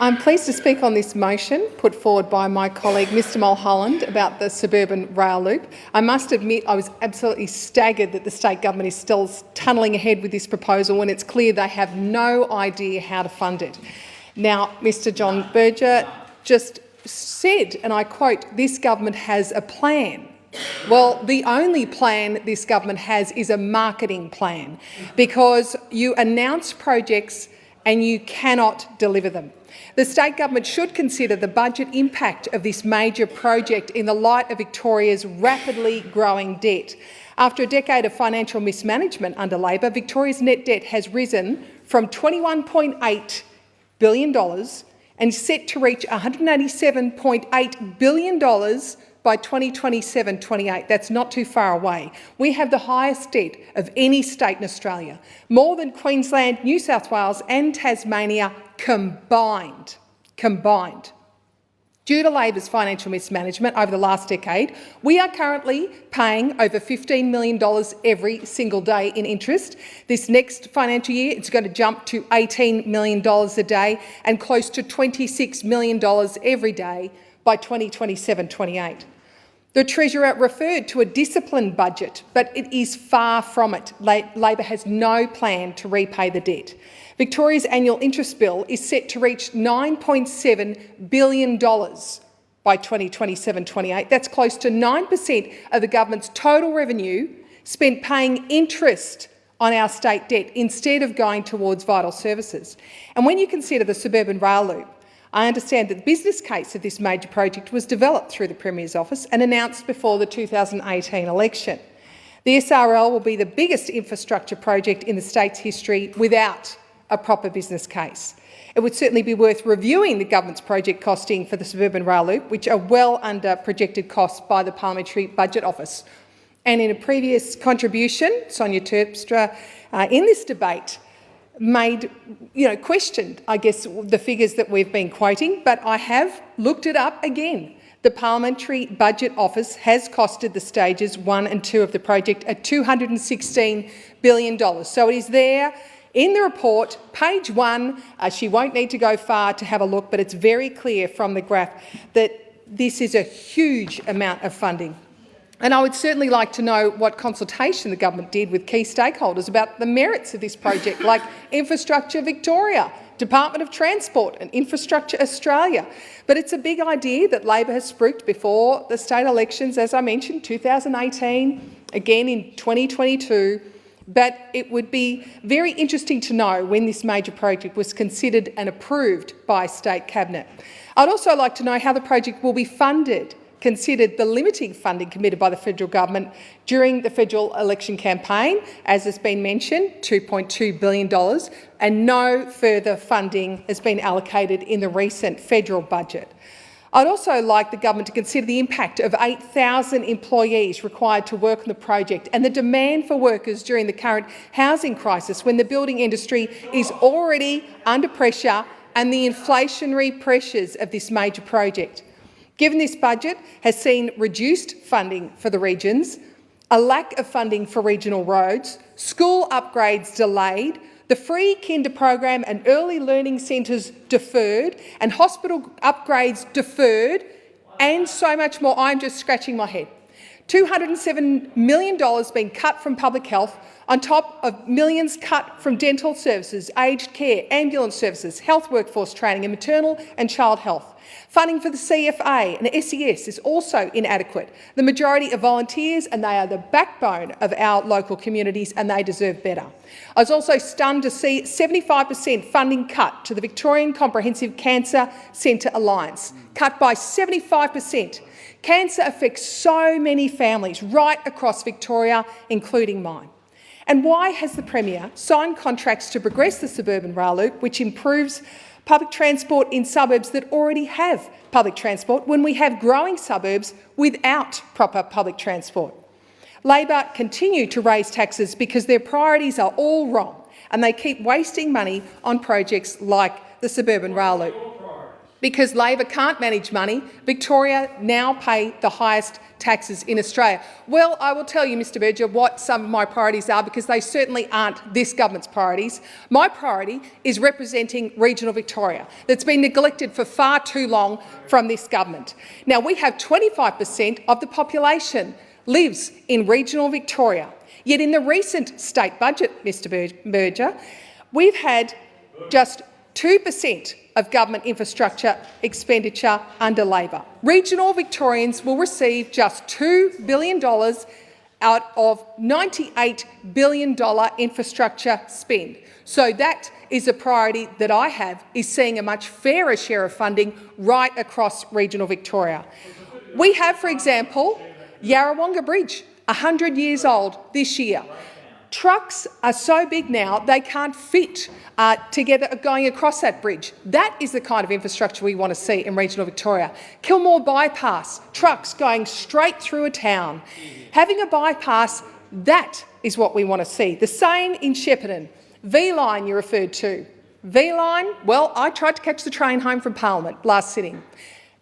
I'm pleased to speak on this motion put forward by my colleague Mr Mulholland about the Suburban Rail Loop. I must admit I was absolutely staggered that the state government is still tunnelling ahead with this proposal when it's clear they have no idea how to fund it. Now, Mr John Berger just said, and I quote, "This government has a plan." Well, the only plan this government has is a marketing plan, because you announce projects and you cannot deliver them. The state government should consider the budget impact of this major project in the light of Victoria's rapidly growing debt. After a decade of financial mismanagement under Labor, Victoria's net debt has risen from $21.8 billion and is set to reach $187.8 billion by 2027-28. That's not too far away. We have the highest debt of any state in Australia, more than Queensland, New South Wales and Tasmania combined. Due to Labor's financial mismanagement over the last decade, we are currently paying over $15 million every single day in interest. This next financial year, it's going to jump to $18 million a day and close to $26 million every day by 2027-28. The Treasurer referred to a disciplined budget, but it is far from it. Labor has no plan to repay the debt. Victoria's annual interest bill is set to reach $9.7 billion by 2027-28. That's close to 9% of the government's total revenue spent paying interest on our state debt instead of going towards vital services. And when you consider the Suburban Rail Loop, I understand that the business case of this major project was developed through the Premier's office and announced before the 2018 election. The SRL will be the biggest infrastructure project in the state's history without a proper business case. It would certainly be worth reviewing the government's project costing for the Suburban Rail Loop, which are well under projected costs by the Parliamentary Budget Office. And in a previous contribution, Sonia Terpstra, in this debate, questioned, I guess, the figures that we've been quoting, but I have looked it up again. The Parliamentary Budget Office has costed the stages 1 and 2 of the project at $216 billion. So it is there in the report, page 1. She won't need to go far to have a look, but it's very clear from the graph that this is a huge amount of funding. And I would certainly like to know what consultation the government did with key stakeholders about the merits of this project, like Infrastructure Victoria, Department of Transport and Infrastructure Australia. But it's a big idea that Labor has spruiked before the state elections, as I mentioned, 2018, again in 2022. But it would be very interesting to know when this major project was considered and approved by State Cabinet. I'd also like to know how the project will be funded, considered the limiting funding committed by the federal government during the federal election campaign, as has been mentioned, $2.2 billion, and no further funding has been allocated in the recent federal budget. I'd also like the government to consider the impact of 8,000 employees required to work on the project and the demand for workers during the current housing crisis, when the building industry is already under pressure, and the inflationary pressures of this major project. Given this budget has seen reduced funding for the regions, a lack of funding for regional roads, school upgrades delayed, the free kinder program and early learning centres deferred, and hospital upgrades deferred, and so much more, I'm just scratching my head. $207 million being cut from public health, on top of millions cut from dental services, aged care, ambulance services, health workforce training and maternal and child health. Funding for the CFA and SES is also inadequate. The majority are volunteers and they are the backbone of our local communities, and they deserve better. I was also stunned to see 75% funding cut to the Victorian Comprehensive Cancer Centre Alliance, cut by 75%. Cancer affects so many families right across Victoria, including mine. And why has the Premier signed contracts to progress the Suburban Rail Loop, which improves public transport in suburbs that already have public transport, when we have growing suburbs without proper public transport? Labor continue to raise taxes because their priorities are all wrong, and they keep wasting money on projects like the Suburban Rail Loop. Because Labor can't manage money, Victoria now pay the highest taxes in Australia. Well, I will tell you, Mr Berger, what some of my priorities are, because they certainly aren't this government's priorities. My priority is representing regional Victoria, that's been neglected for far too long from this government. Now, we have 25% of the population lives in regional Victoria, yet in the recent state budget, Mr Berger, we've had just 2% of government infrastructure expenditure under Labor. Regional Victorians will receive just $2 billion out of $98 billion infrastructure spend. So that is a priority that I have, is seeing a much fairer share of funding right across regional Victoria. We have, for example, Yarrawonga Bridge, 100 years old this year. Trucks are so big now they can't fit together going across that bridge. That is the kind of infrastructure we want to see in regional Victoria. Kilmore Bypass, trucks going straight through a town. Having a bypass, that is what we want to see. The same in Shepparton. V-Line you referred to. V-Line, well, I tried to catch the train home from Parliament last sitting.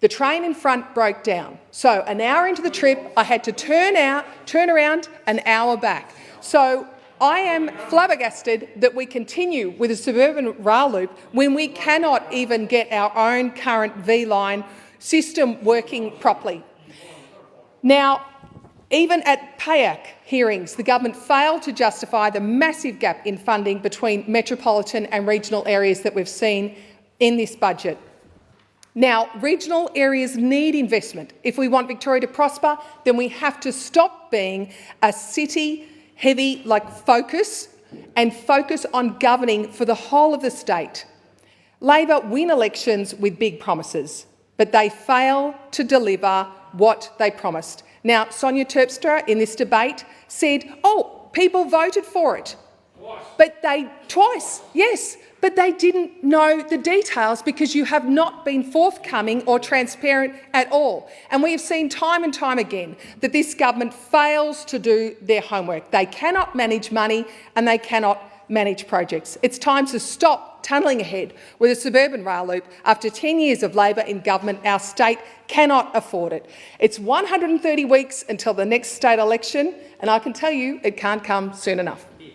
The train in front broke down. So an hour into the trip, I had to turn around an hour back. So I am flabbergasted that we continue with a suburban rail loop when we cannot even get our own current V-Line system working properly. Now, even at PAYAC hearings, the government failed to justify the massive gap in funding between metropolitan and regional areas that we've seen in this budget. Now, regional areas need investment. If we want Victoria to prosper, then we have to stop being a city-heavy focus and focus on governing for the whole of the state. Labor win elections with big promises, but they fail to deliver what they promised. Now, Sonia Terpstra in this debate said, oh, people voted for it. Twice, yes. But they didn't know the details because you have not been forthcoming or transparent at all. And we have seen time and time again that this government fails to do their homework. They cannot manage money and they cannot manage projects. It's time to stop tunnelling ahead with a suburban rail loop. After 10 years of Labor in government, our state cannot afford it. It's 130 weeks until the next state election, and I can tell you it can't come soon enough.